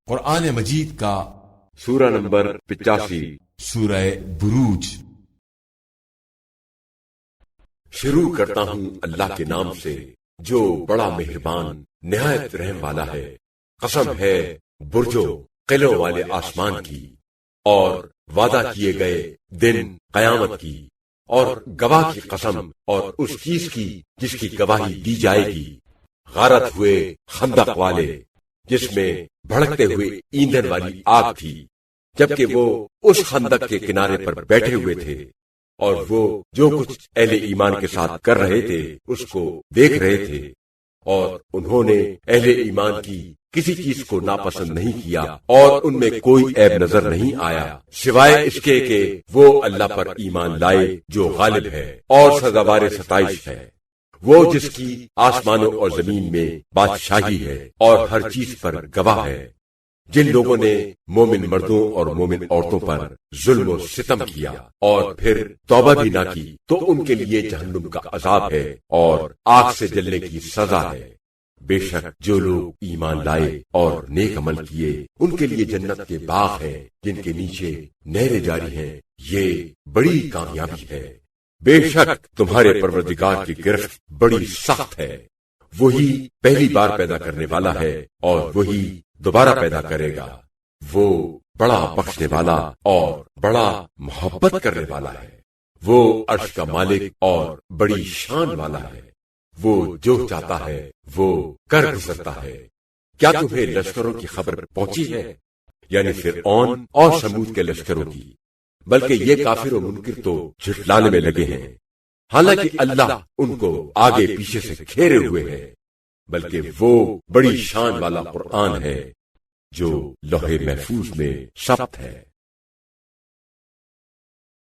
قرآن مجید کا سورہ نمبر 85 سورہ بروج۔ شروع کرتا ہوں اللہ کے نام سے جو بڑا مہربان نہایت رحم والا ہے۔ قسم ہے برجوں قلعوں والے آسمان کی اور وعدہ کیے گئے دن قیامت کی، اور گواہ کی قسم اور اس چیز کی جس کی گواہی دی جائے گی۔ غارت ہوئے خندق والے جس میں بھڑکتے ہوئے ایندھن والی آگ تھی، جبکہ وہ اس خندق کے کنارے پر بیٹھے ہوئے تھے، اور وہ جو کچھ اہل ایمان کے ساتھ کر رہے تھے اس کو دیکھ رہے تھے، اور انہوں نے اہل ایمان کی کسی چیز کو ناپسند نہیں کیا، اور ان میں کوئی عیب نظر نہیں آیا سوائے اس کے کہ وہ اللہ پر ایمان لائے جو غالب ہے اور سزاوار ستائش ہے، وہ جس کی آسمانوں اور زمین میں بادشاہی ہے اور ہر چیز پر گواہ ہے۔ جن لوگوں نے مومن مردوں اور مومن عورتوں پر ظلم و ستم کیا اور پھر توبہ بھی نہ کی تو ان کے لیے جہنم کا عذاب ہے اور آگ سے جلنے کی سزا ہے۔ بے شک جو لوگ ایمان لائے اور نیک عمل کیے ان کے لیے جنت کے باغ ہیں جن کے نیچے نہریں جاری ہیں، یہ بڑی کامیابی ہے۔ بے شک تمہارے پروردگار کی گرفت بڑی سخت ہے، وہی پہلی بار پیدا کرنے والا ہے اور وہی دوبارہ پیدا کرے گا، وہ بڑا بخشنے والا اور بڑا محبت کرنے والا ہے، وہ عرش کا مالک اور بڑی شان والا ہے، وہ جو چاہتا ہے وہ کر گزرتا ہے۔ کیا تمہیں لشکروں کی خبر پہنچی ہے، یعنی فرعون اور سمود کے لشکروں کی؟ بلکہ یہ کافر و منکر تو جھٹلانے میں لگے ہیں، حالانکہ اللہ ان کو آگے پیچھے سے گھیرے ہوئے ہے، بلکہ وہ بڑی شان والا قرآن ہے جو لوح محفوظ میں ثبت ہے۔